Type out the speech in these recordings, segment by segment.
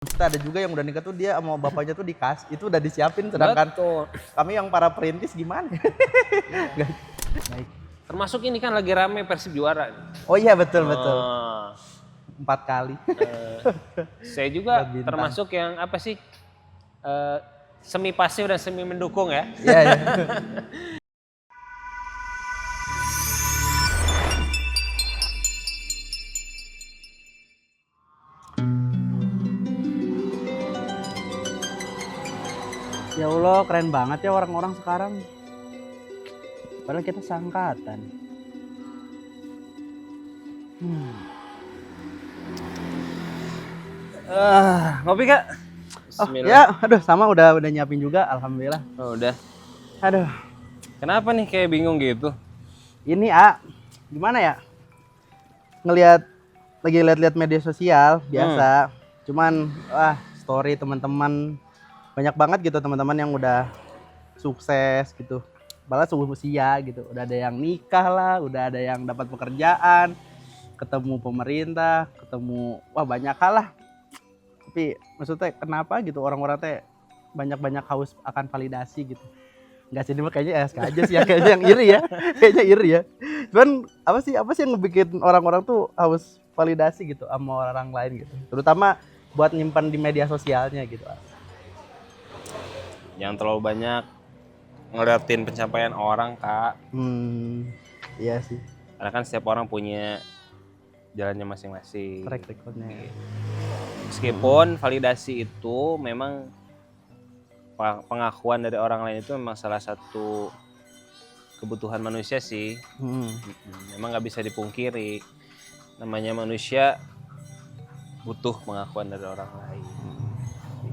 Kita ada juga yang udah nikah tuh dia sama bapaknya tuh itu udah disiapin, sedangkan Betul. kami yang para perintis gimana? Baik. Termasuk ini kan lagi rame Persib juara. Oh iya betul betul. Oh, 4 kali. saya juga Buat bintang. termasuk yang apa sih semi pasif dan semi mendukung ya. Iya ya. Ya Allah, keren banget ya orang-orang sekarang. Padahal kita seangkatan. Ngopi Kak? Oh Bismillah. ya, aduh sama udah nyiapin juga, alhamdulillah. Oh, udah. Aduh, Kenapa nih kayak bingung gitu? ini gimana ya? Lagi lihat media sosial biasa. Cuman story teman-teman banyak banget gitu teman-teman yang udah sukses gitu. Balas usia gitu. Udah ada yang nikah lah, udah ada yang dapat pekerjaan, ketemu pemerintah, ketemu banyak hal lah. Tapi maksudnya kenapa gitu orang-orang teh banyak-banyak haus akan validasi gitu. Enggak sih, ini mah kayaknya SK aja sih ya, kayaknya yang iri ya. Kayaknya iri ya. Cuman apa sih yang ngebikin orang-orang tuh haus validasi gitu sama orang lain gitu. Terutama buat nyimpan di media sosialnya gitu. Jangan terlalu banyak ngeliatin pencapaian orang Kak. Iya sih. Karena kan setiap orang punya jalannya masing-masing. Track recordnya. Meskipun validasi itu memang pengakuan dari orang lain itu memang salah satu kebutuhan manusia sih. Memang nggak bisa dipungkiri. Namanya manusia butuh pengakuan dari orang lain.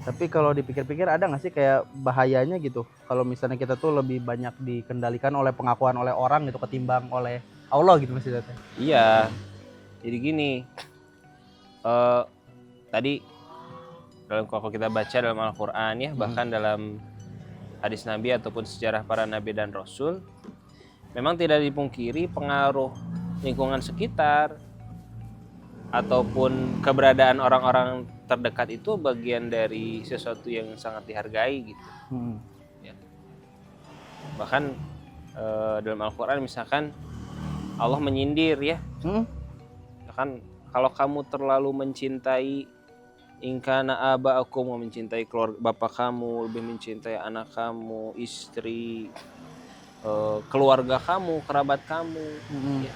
Tapi kalau dipikir-pikir ada nggak sih kayak bahayanya gitu kalau misalnya kita tuh lebih banyak dikendalikan oleh pengakuan oleh orang gitu ketimbang oleh Allah gitu maksudnya. Iya. Jadi gini. Tadi kalau kita baca dalam Al-Quran ya, bahkan dalam hadis Nabi ataupun sejarah para Nabi dan Rasul, memang tidak dipungkiri pengaruh lingkungan sekitar ataupun keberadaan orang-orang terdekat itu bagian dari sesuatu yang sangat dihargai gitu. Ya. Bahkan dalam Al-Quran misalkan Allah menyindir ya, misalkan kalau kamu terlalu mencintai ingkana aba'akum, mencintai keluarga bapak kamu, lebih mencintai anak kamu, istri, keluarga kamu, kerabat kamu, ya.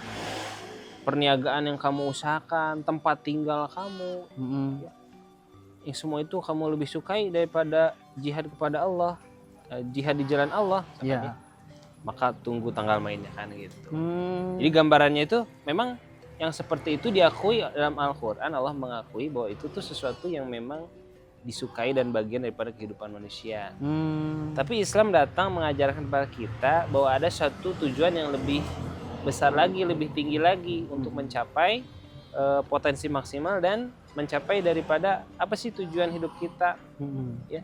Perniagaan yang kamu usahakan, tempat tinggal kamu, ya. Yang semua itu kamu lebih sukai daripada jihad kepada Allah, jihad di jalan Allah, ya. Maka tunggu tanggal mainnya kan gitu. Jadi gambarannya itu memang yang seperti itu diakui dalam Al-Quran. Allah mengakui bahwa itu tuh sesuatu yang memang disukai dan bagian daripada kehidupan manusia. Tapi Islam datang mengajarkan kepada kita bahwa ada satu tujuan yang lebih besar lagi, lebih tinggi lagi untuk mencapai potensi maksimal dan mencapai daripada apa sih tujuan hidup kita. Ya.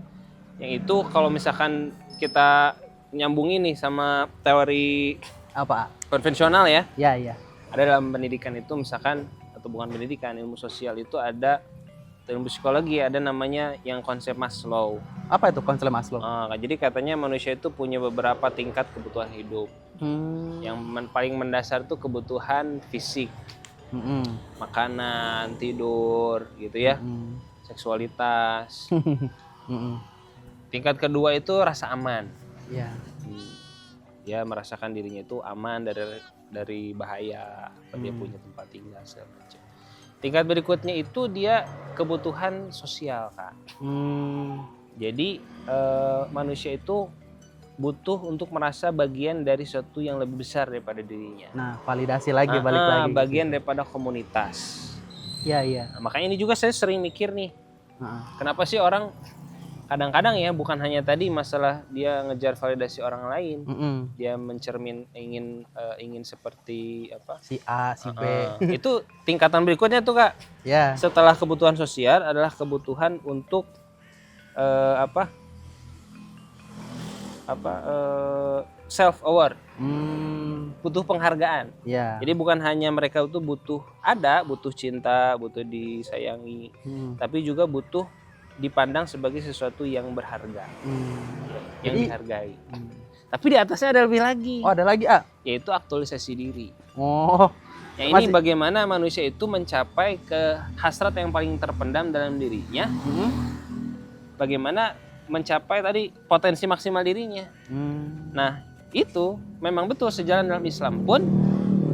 Yang itu kalau misalkan kita nyambungin nih sama teori Apa? konvensional ya. Iya. Ada dalam pendidikan itu misalkan, atau bukan pendidikan, ilmu sosial itu ada, ilmu psikologi ada namanya yang konsep Maslow. Apa itu konsep Maslow? Jadi katanya manusia itu punya beberapa tingkat kebutuhan hidup. Yang paling mendasar itu kebutuhan fisik, makanan, tidur gitu ya, seksualitas. Tingkat kedua itu rasa aman. Iya. Dia merasakan dirinya itu aman dari bahaya, dia punya tempat tinggal segala macam. Tingkat berikutnya itu dia kebutuhan sosial Kak. Jadi manusia itu butuh untuk merasa bagian dari sesuatu yang lebih besar daripada dirinya. Nah, validasi lagi balik lagi. Bagian daripada komunitas. Iya. Nah, makanya ini juga saya sering mikir nih. Kenapa sih orang kadang-kadang ya bukan hanya tadi masalah dia ngejar validasi orang lain, dia ingin seperti apa? Si A, si B. Itu tingkatan berikutnya tuh Kak. Ya. Setelah kebutuhan sosial adalah kebutuhan untuk self aware, butuh penghargaan. Ya. Jadi bukan hanya mereka itu butuh cinta, butuh disayangi, tapi juga butuh dipandang sebagai sesuatu yang berharga, yang Jadi- dihargai. Tapi di atasnya ada lebih lagi, Oh, ada lagi, ah. yaitu aktualisasi diri. Oh, Yang ini Masih- bagaimana manusia itu mencapai ke hasrat yang paling terpendam dalam dirinya, bagaimana mencapai tadi potensi maksimal dirinya. Nah, itu memang betul sejalan dalam Islam pun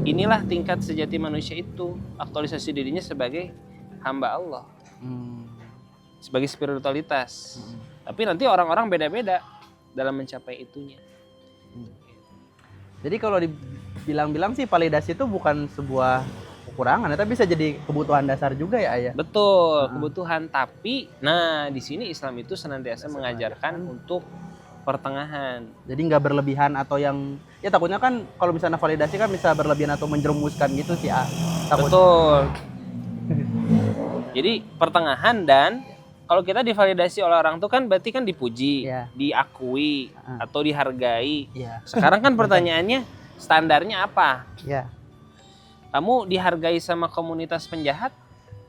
inilah tingkat sejati manusia itu, aktualisasi dirinya sebagai hamba Allah, sebagai spiritualitas. Tapi nanti orang-orang beda-beda dalam mencapai itunya. Jadi kalau dibilang-bilang sih validasi itu bukan sebuah kekurangan, tapi bisa jadi kebutuhan dasar juga ya, Ayah. Betul, kebutuhan. Tapi, nah di sini Islam itu senantiasa mengajarkan untuk pertengahan. Jadi nggak berlebihan atau yang ya takutnya kan kalau misalnya validasi kan bisa berlebihan atau menjerumuskan gitu sih, ah. Takut. Betul. Jadi pertengahan, dan kalau kita divalidasi oleh orang tuh kan berarti kan dipuji, Iya. diakui, atau dihargai. Iya. Sekarang kan pertanyaannya standarnya apa? Iya. Kamu dihargai sama komunitas penjahat?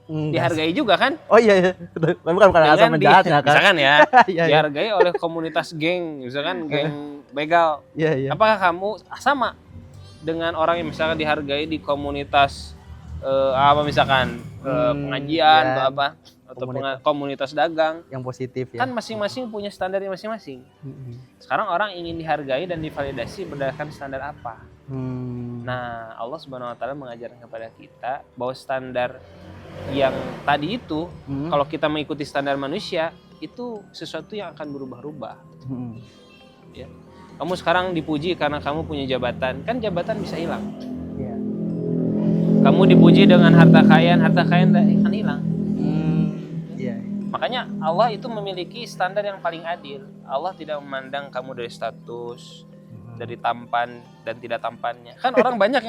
Enggak. Dihargai juga kan? Oh iya, iya. Tapi bukan Dengan asal menjahatnya kan. misalkan ya, Iya, iya. dihargai oleh komunitas geng, misalkan geng begal. Iya, iya. Apakah kamu sama dengan orang yang misalkan dihargai di komunitas apa misalkan pengajian ya. atau apa, atau komunitas dagang? Yang positif ya. Kan masing-masing punya standarnya masing-masing. Mm-mm. Sekarang orang ingin dihargai dan divalidasi berdasarkan standar apa? Nah, Allah Subhanahu wa taala mengajarkan kepada kita bahwa standar yang tadi itu, kalau kita mengikuti standar manusia, itu sesuatu yang akan berubah-ubah. Ya. Kamu sekarang dipuji karena kamu punya jabatan, kan jabatan bisa hilang. Iya. Kamu dipuji dengan harta kekayaan akan hilang. Iya. Makanya Allah itu memiliki standar yang paling adil. Allah tidak memandang kamu dari status, dari tampan dan tidak tampannya. Kan orang banyak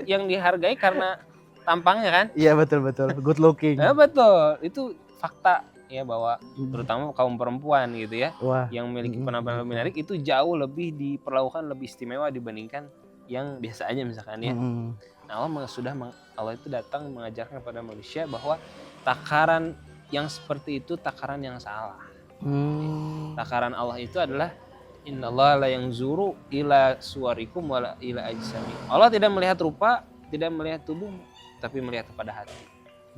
yang dihargai karena tampangnya kan? Iya, betul. Good looking. Ya betul, itu fakta ya, bahwa terutama kaum perempuan gitu ya, Wah. yang memiliki penampilan lebih menarik itu jauh lebih diperlakukan lebih istimewa dibandingkan yang biasa aja misalkan ya. Nah, Allah itu datang mengajarkan kepada manusia bahwa takaran yang seperti itu takaran yang salah. Takaran Allah itu adalah innallaha la yanzuru ila suwarikum wala ila ajsamikum. Allah tidak melihat rupa, tidak melihat tubuh, tapi melihat kepada hati.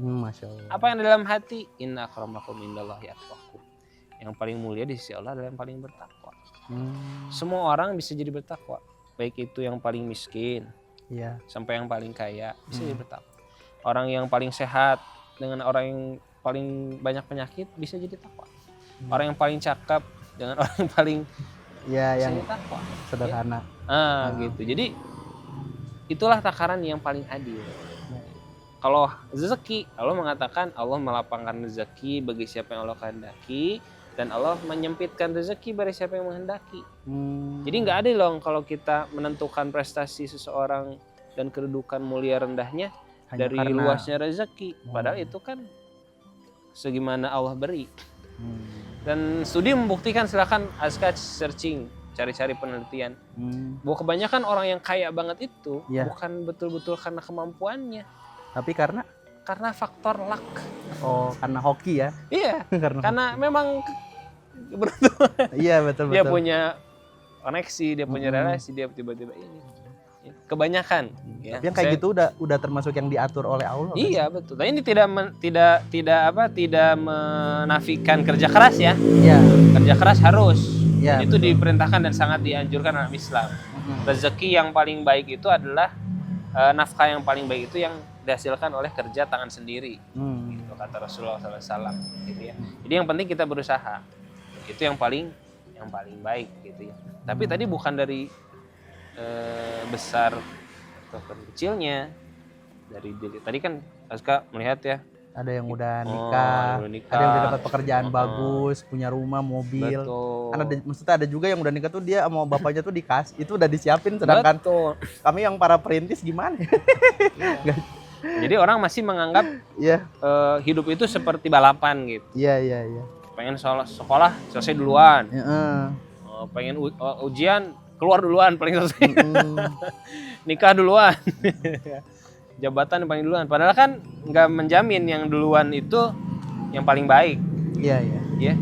Masya Allah. Apa yang ada dalam hati? Inna akramakum indallahi atqakum. Yang paling mulia di sisi Allah adalah yang paling bertakwa. Semua orang bisa jadi bertakwa, baik itu yang paling miskin, Iya. sampai yang paling kaya bisa jadi bertakwa. Orang yang paling sehat dengan orang yang paling banyak penyakit bisa jadi takwa. Orang yang paling cakep dengan orang yang paling Iya, bisa yang jadi takwa. sederhana. Gitu. Jadi itulah takaran yang paling adil. Kalau rezeki, Allah mengatakan Allah melapangkan rezeki bagi siapa yang Allah kehendaki, dan Allah menyempitkan rezeki bagi siapa yang menghendaki. Jadi nggak adil dong kalau kita menentukan prestasi seseorang dan kedudukan mulia rendahnya Hanya dari karena- luasnya rezeki. Padahal itu kan segimana Allah beri. Dan studi membuktikan, silakan Azka searching, cari-cari penelitian, bahwa kebanyakan orang yang kaya banget itu bukan betul-betul karena kemampuannya, Tapi karena faktor luck. karena hoki ya. Iya, Karena karena memang keberuntungan. Iya, betul. Dia punya koneksi, dia punya relasi, dia tiba-tiba ini. Kebanyakan. Ya. Tapi yang kayak gitu udah termasuk yang diatur oleh Allah. Iya, betul. Tapi ini tidak menafikan kerja keras ya. Iya. Kerja keras harus. Iya, Dan itu diperintahkan dan sangat dianjurkan dalam Islam. Rezeki yang paling baik itu adalah nafkah yang paling baik itu yang dihasilkan oleh kerja tangan sendiri. Gitu kata Rasulullah SAW. Gitu ya. Jadi yang penting kita berusaha. Itu yang paling baik gitu ya. Tapi tadi bukan dari besar atau kecilnya, dari tadi kan Azka melihat ya, Ada yang udah nikah, ada yang udah dapat pekerjaan bagus, punya rumah, mobil. betul. Kan maksudnya ada juga yang udah nikah tuh dia sama bapaknya tuh dikasih, itu udah disiapin, sedangkan Betul. kami yang para perintis gimana? Jadi orang masih menganggap Iya, hidup itu seperti balapan gitu. iya. Pengen sekolah selesai duluan, Heeh. pengen ujian keluar duluan paling selesai, nikah duluan, jabatan paling duluan. Padahal kan nggak menjamin yang duluan itu yang paling baik. Iya, iya. Ya.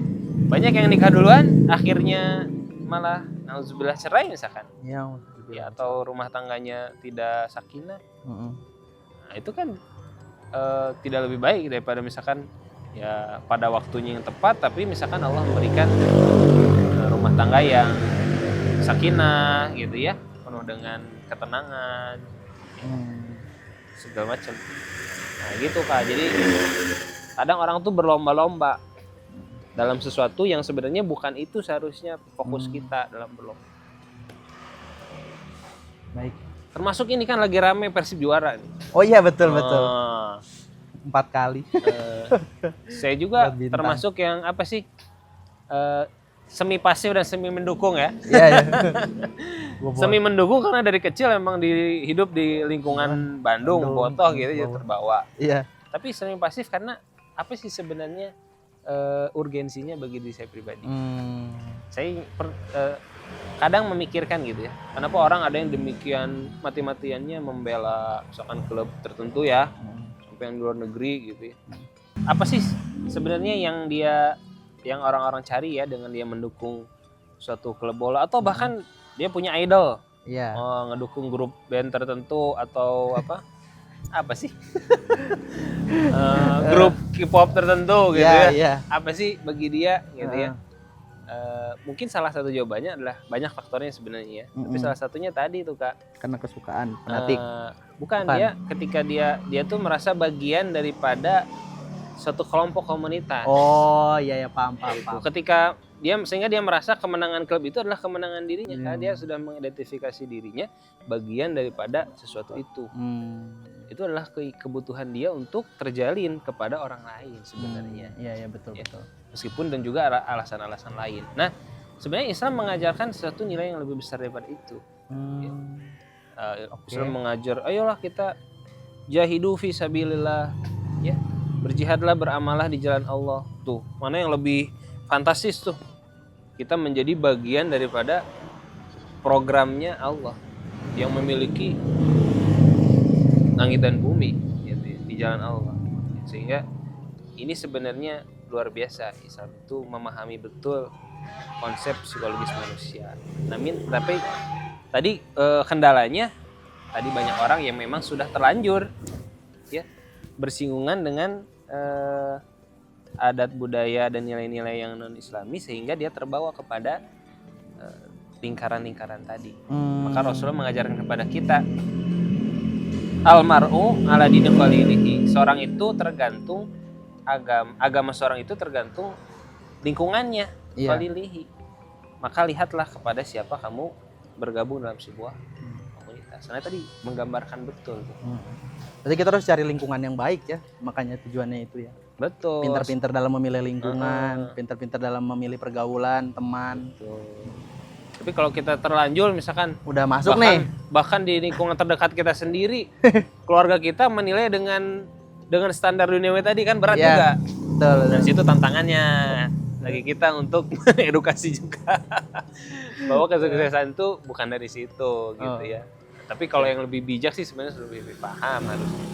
Banyak yang nikah duluan akhirnya malah nauzubillah cerai misalkan. Iya. Ya, atau rumah tangganya tidak sakinah. Nah, itu kan tidak lebih baik daripada misalkan ya pada waktunya yang tepat tapi misalkan Allah memberikan rumah tangga yang sakinah gitu ya, penuh dengan ketenangan segala macam. Nah gitu Kak, jadi kadang orang tuh berlomba-lomba dalam sesuatu yang sebenarnya bukan itu seharusnya fokus kita dalam berlomba. Baik. Termasuk ini kan lagi rame Persib juara nih. Oh iya, betul. 4 kali. Saya juga Bintang. termasuk yang apa sih semi pasif dan semi mendukung ya. Iya, iya. Semi mendukung karena dari kecil emang hidup di lingkungan Bandung, Botoh gitu jadi terbawa. Iya. Tapi semi pasif karena apa sih sebenarnya urgensinya bagi diri saya pribadi. Saya kadang memikirkan gitu ya, kenapa orang ada yang demikian mati-matiannya membela misalkan klub tertentu ya, sampai yang di luar negeri gitu ya. Apa sih sebenarnya yang orang-orang cari ya dengan dia mendukung suatu klub bola atau bahkan dia punya idol, Iya. ngedukung grup band tertentu atau apa sih grup K-pop tertentu gitu ya. Iya. Apa sih bagi dia gitu ya. Mungkin salah satu jawabannya adalah banyak faktornya sebenarnya ya. Tapi salah satunya tadi tuh Kak. Karena kesukaan fanatik. Bukan, dia ketika dia tuh merasa bagian daripada suatu kelompok komunitas. Oh iya, paham. Ketika sehingga dia merasa kemenangan klub itu adalah kemenangan dirinya karena dia sudah mengidentifikasi dirinya bagian daripada sesuatu itu. Itu adalah kebutuhan dia untuk terjalin kepada orang lain sebenarnya. Iya, betul. Meskipun dan juga alasan-alasan lain. Nah, sebenarnya Islam mengajarkan sesuatu nilai yang lebih besar daripada itu. Islam mengajar, ayolah kita jahidu fi sabilillah, ya. Berjihadlah, beramallah di jalan Allah. Tuh, mana yang lebih fantastis tuh. Kita menjadi bagian daripada programnya Allah yang memiliki langit dan bumi gitu ya, di jalan Allah. Sehingga ini sebenarnya luar biasa. Islam itu memahami betul konsep psikologis manusia. Tapi tadi kendalanya tadi banyak orang yang memang sudah terlanjur ya bersinggungan dengan adat budaya dan nilai-nilai yang non-Islami sehingga dia terbawa kepada lingkaran-lingkaran tadi. Maka Rasulullah mengajarkan kepada kita almar'u ala dini khalilihi. Seorang itu tergantung agama seorang itu tergantung lingkungannya, khalilihi. Maka lihatlah kepada siapa kamu bergabung dalam sebuah komunitas. Karena tadi menggambarkan betul. Berarti kita harus cari lingkungan yang baik ya, makanya tujuannya itu ya. Betul. Pintar-pintar dalam memilih lingkungan, pintar-pintar dalam memilih pergaulan, teman. Betul. Tapi kalau kita terlanjur misalkan udah masuk nih, bahkan di lingkungan terdekat kita sendiri, keluarga kita menilai dengan standar duniawi tadi kan berat juga. Betul. Dan situ tantangannya bagi kita untuk edukasi juga bahwa kesuksesan itu bukan dari situ gitu ya. Tapi kalau yang lebih bijak sih sebenarnya lebih paham harusnya.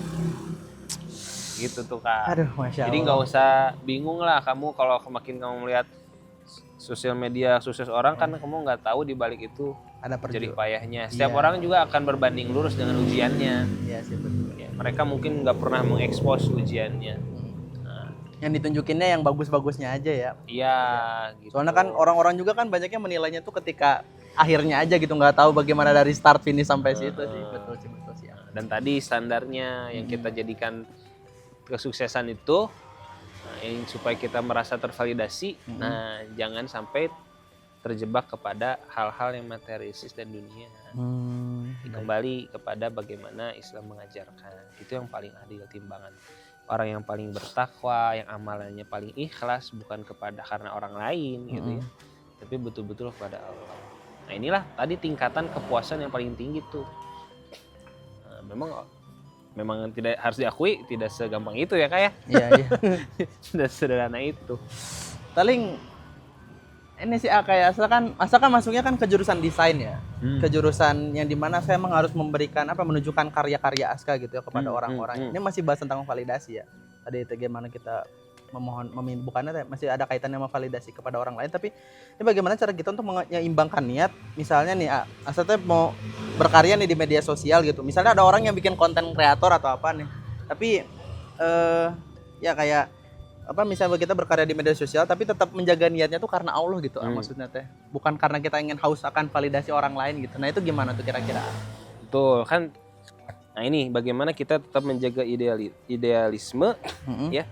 Gitu tuh Kak. Aduh, Masya Allah. Jadi nggak usah bingung lah kamu kalau makin kamu melihat sosial media sukses orang kan kamu nggak tahu di balik itu ada jerih payahnya. Setiap orang juga akan berbanding lurus dengan ujiannya. Iya sih betul. Ya, mereka mungkin nggak pernah mengekspos ujiannya. Yang ditunjukinnya yang bagus-bagusnya aja ya. Iya. Gitu. Soalnya kan orang-orang juga kan banyaknya menilainya tuh ketika akhirnya aja gitu, nggak tahu bagaimana dari start finish sampai situ sih. Betul sih. Dan tadi standarnya yang kita jadikan kesuksesan itu yang supaya kita merasa tervalidasi. Nah, jangan sampai terjebak kepada hal-hal yang materialistis dan dunia. Kembali kepada bagaimana Islam mengajarkan. Itu yang paling adil timbangan. Orang yang paling bertakwa, yang amalannya paling ikhlas bukan karena orang lain gitu ya. Tapi betul-betul kepada Allah. Nah, inilah tadi tingkatan kepuasan yang paling tinggi tuh. Nah, memang tidak harus diakui tidak segampang itu ya Kak ya. Iya. Sudah sederhana itu. Paling ini sih kayak asalkan masuknya kan ke jurusan desain ya. Ke jurusan yang dimana saya emang harus menunjukkan karya-karya Aska gitu ya kepada orang-orang. Ini masih bahas tentang validasi ya. Tadi itu gimana kita bukannya masih ada kaitannya sama validasi kepada orang lain, tapi ini bagaimana cara kita untuk menyeimbangkan niat. Misalnya nih, asalnya mau berkarya nih di media sosial gitu. Misalnya ada orang yang bikin konten kreator atau apa nih, tapi ya kayak apa, misalnya kita berkarya di media sosial tapi tetap menjaga niatnya tuh karena Allah gitu, maksudnya teh bukan karena kita ingin haus akan validasi orang lain gitu. Nah itu gimana tuh kira-kira? Betul kan. Nah ini bagaimana kita tetap menjaga idealisme ya,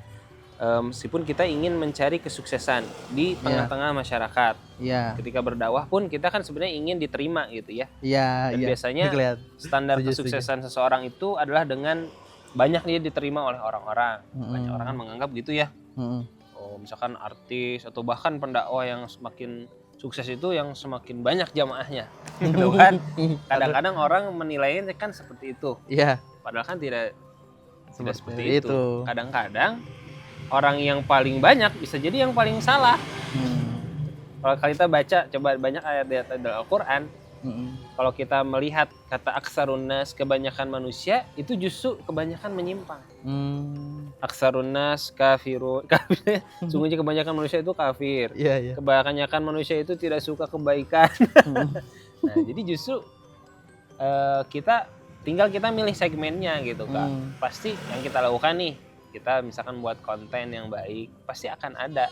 meskipun kita ingin mencari kesuksesan di tengah-tengah masyarakat. Iya. Ketika berdakwah pun kita kan sebenarnya ingin diterima gitu ya. Iya. Dan biasanya standar kesuksesan seseorang itu adalah dengan banyak dia diterima oleh orang-orang. Banyak orang kan menganggap gitu ya. Oh misalkan artis atau bahkan pendakwah yang semakin sukses itu yang semakin banyak jamaahnya, gitu kan? Kadang-kadang orang menilainya kan seperti itu. Iya. Padahal kan tidak seperti itu. Kadang-kadang orang yang paling banyak bisa jadi yang paling salah. Kalau kita baca coba banyak ayat-ayat Al-Quran, kalau kita melihat kata aksarun nas, kebanyakan manusia, itu justru kebanyakan menyimpang. Aksarun nas kafirun, sungguhnya kebanyakan manusia itu kafir. Kebanyakan manusia itu tidak suka kebaikan. Nah, jadi justru kita milih segmennya gitu kan. Pasti yang kita lakukan nih, kita misalkan buat konten yang baik, pasti akan ada.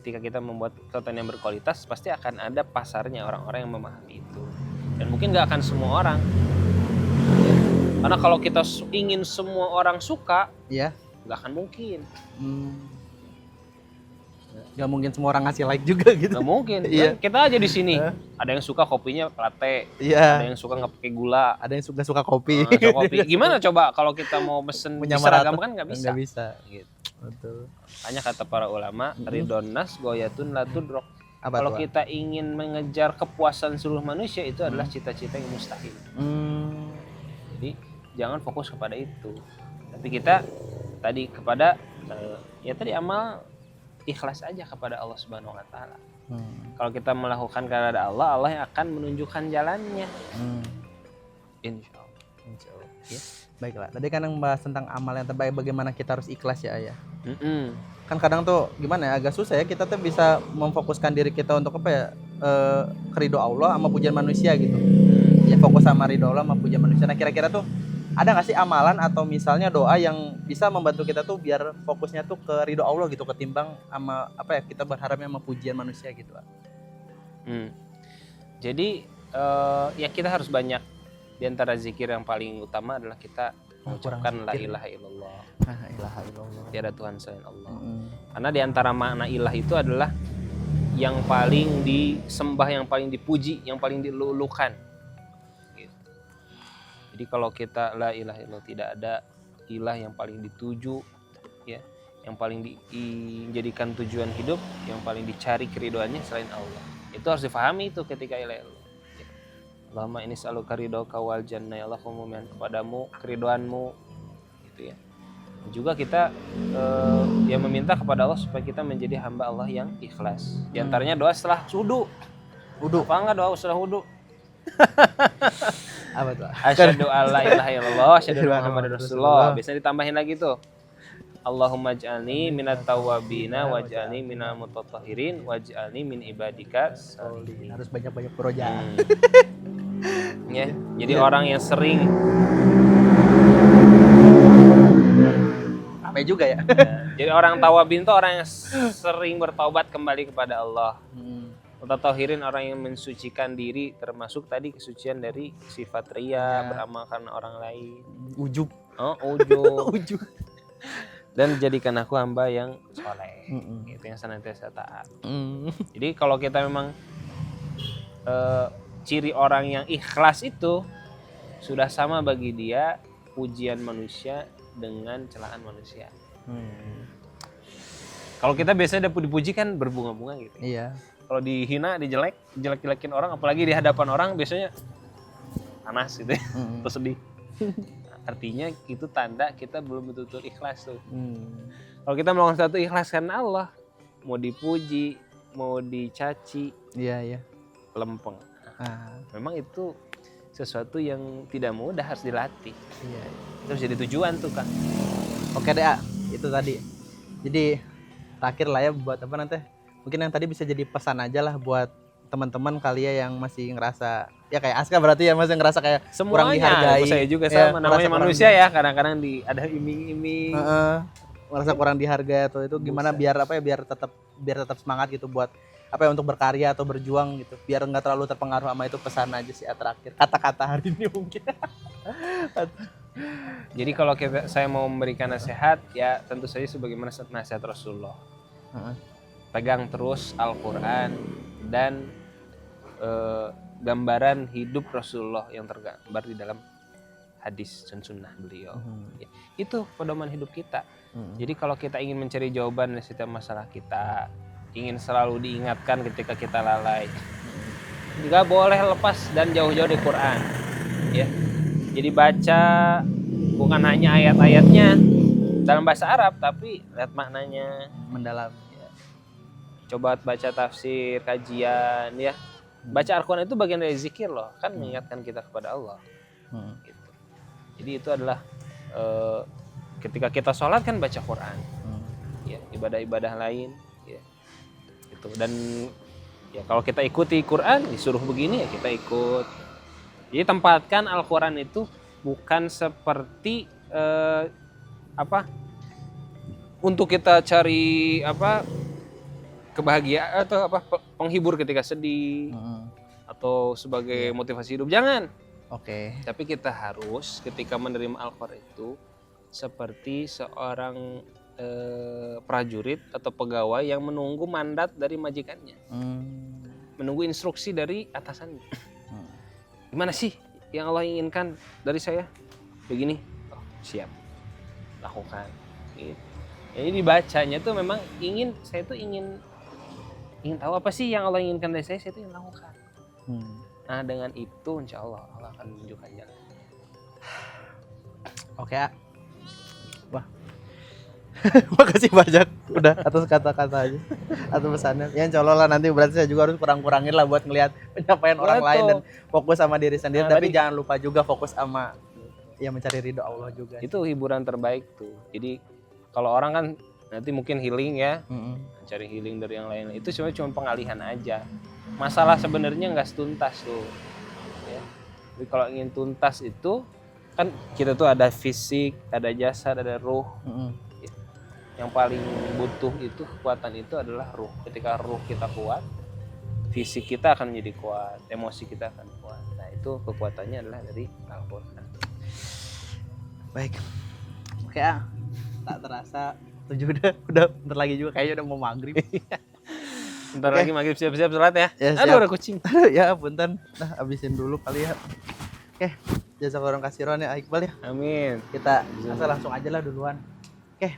Ketika kita membuat konten yang berkualitas, pasti akan ada pasarnya, orang-orang yang memahami itu. Dan mungkin gak akan semua orang. Karena kalau kita ingin semua orang suka, gak akan mungkin. Gak mungkin semua orang ngasih like juga gitu. Gak mungkin. Kita aja di sini. Ada yang suka kopinya latte. Ada yang suka nggak pakai gula. Ada yang suka kopi. Gimana coba kalau kita mau pesen seragam kan nggak bisa. Nggak bisa. Gitu. Betul. Hanya kata para ulama, ridon nas goyatun la tudrok. Kalau kita ingin mengejar kepuasan seluruh manusia, itu adalah cita-cita yang mustahil. Jadi jangan fokus kepada itu. Tapi kita tadi kepada amal ikhlas aja kepada Allah Subhanahu wa taala. Kalau kita melakukan karena Allah, Allah yang akan menunjukkan jalannya. Insyaallah. Ya. Baiklah. Tadi kan yang membahas tentang amal yang terbaik, bagaimana kita harus ikhlas ya, Ayah. Kan kadang tuh gimana ya, agak susah ya kita tuh bisa memfokuskan diri kita untuk apa ya, keridho Allah sama pujian manusia gitu. Ya fokus sama ridho Allah sama pujian manusia. Nah kira-kira tuh ada nggak sih amalan atau misalnya doa yang bisa membantu kita tuh biar fokusnya tuh ke ridho Allah gitu, ketimbang sama apa ya, kita berharapnya sama pujian manusia gitu. Jadi ya kita harus banyak. Di antara zikir yang paling utama adalah kita mengucapkan la ilaha illallah. Tiada Tuhan selain Allah. Karena di antara makna ilah itu adalah yang paling disembah, yang paling dipuji, yang paling dilulukan. Gitu. Jadi kalau kita la ilaha illallah, tidak ada ilah yang paling dituju, ya, yang paling dijadikan tujuan hidup, yang paling dicari keridoannya selain Allah. Itu harus difahami itu ketika ilah illallah. Allahumma ini selalu ridhoka wal jannah, ya Allah aku memohon kepadamu keridoanmu gitu ya. Dan juga kita meminta kepada Allah supaya kita menjadi hamba Allah yang ikhlas. Di antaranya doa setelah wudu. Apa enggak doa setelah wudu? Apa tuh? Asyhadu alla ilaha illallah, asyhadu anna muhammadar rasulullah. Biasanya ditambahin lagi tuh. Allahumma ij'alni minat tawwabina waj'alni minal mutatahhirin waj'alni min ibadika sholihin. Harus banyak-banyak peroja. Ya, jadi orang yang sering apa juga ya? Jadi orang tawabin itu orang yang sering bertaubat kembali kepada Allah. Mutatahhirin orang yang mensucikan diri, termasuk tadi kesucian dari sifat riya, beramal karena orang lain. Ujub. Ujub. Dan jadikan aku hamba yang soleh, gitu, yang senantiasa taat. Jadi kalau kita memang ciri orang yang ikhlas itu sudah sama bagi dia pujian manusia dengan celaan manusia. Kalau kita biasanya dipuji kan berbunga-bunga gitu. Iya. Kalau dihina, dijelek-jelekin orang, apalagi di hadapan orang biasanya panas gitu ya, terus sedih. Artinya itu tanda kita belum betul-betul ikhlas tuh. Kalau kita melakukan sesuatu ikhlas karena Allah, mau dipuji, mau dicaci, lempeng. Memang itu sesuatu yang tidak mudah, harus dilatih. Terus jadi tujuan tuh Kang. Oke deh, itu tadi. Jadi terakhir lah ya buat apa nanti? Mungkin yang tadi bisa jadi pesan aja lah buat teman-teman kali ya yang masih ngerasa ya kayak Aska berarti ya masih ngerasa kayak kurang dihargai. Saya juga Ya, sama, namanya merasa manusia ya, kadang-kadang ada iming-iming. Merasa kurang dihargai atau itu gimana biar apa ya biar tetap semangat gitu buat apa ya untuk berkarya atau berjuang gitu. Biar nggak terlalu terpengaruh sama itu, pesan aja sih terakhir. Kata-kata hari ini mungkin. Jadi kalau saya mau memberikan nasihat ya tentu saja sebagaimana nasihat Rasulullah. Pegang terus Al-Qur'an dan gambaran hidup Rasulullah yang tergambar di dalam hadis dan sunnah beliau. Ya, itu pedoman hidup kita. Jadi kalau kita ingin mencari jawaban dari setiap masalah kita, ingin selalu diingatkan ketika kita lalai, nggak boleh lepas dan jauh-jauh dari Quran. Ya, jadi baca bukan hanya ayat-ayatnya dalam bahasa Arab, tapi lihat maknanya Mendalam. ya. Coba baca tafsir, kajian ya. Baca Al-Quran itu bagian dari zikir loh, kan mengingatkan kita kepada Allah. Gitu. Jadi itu adalah ketika kita sholat kan baca Quran, ya ibadah-ibadah lain, ya itu. Dan ya kalau kita ikuti Quran disuruh begini ya kita ikut. Jadi tempatkan Al-Quran itu bukan seperti untuk kita cari kebahagiaan atau penghibur ketika sedih atau sebagai motivasi hidup, jangan. Oke. Tapi kita harus ketika menerima Al-Quran itu seperti seorang prajurit atau pegawai yang menunggu mandat dari majikannya, menunggu instruksi dari atasannya. Gimana sih yang Allah inginkan dari saya? Begini, oh, siap, lakukan. Gitu. Jadi dibacanya tuh memang saya tuh ingin tahu apa sih yang Allah inginkan dari saya tuh ingin lakukan. Nah dengan itu insya Allah akan menunjukkan jalan. Oke. Wah. Makasih banyak udah atas kata-katanya atau pesannya. Ya insya Allah lah nanti berarti saya juga harus kurang-kurangin lah buat ngelihat penyampaian orang lain dan fokus sama diri sendiri. Nah, tapi jangan lupa juga fokus sama ya mencari ridho Allah juga. Itu hiburan terbaik tuh. Jadi kalau orang kan nanti mungkin healing ya, cari healing dari yang lain. Itu cuma pengalihan aja. Masalah sebenarnya nggak tuntas tuh. Ya. Jadi kalau ingin tuntas itu kan kita tuh ada fisik, ada jasad, ada ruh. Ya. Yang paling butuh itu kekuatan itu adalah ruh. Ketika ruh kita kuat, fisik kita akan menjadi kuat, emosi kita akan kuat. Nah itu kekuatannya adalah dari Al-Quran. Baik. Oke tak terasa udah bentar lagi juga kayaknya udah mau maghrib. Bentar lagi maghrib, siap-siap sholat ya. Aduh ada kucing. Ya punten. Nah habisin dulu kali ya. Oke, jazakallahu khairan ya Iqbal ya. Amin. Kita langsung aja lah duluan. Oke.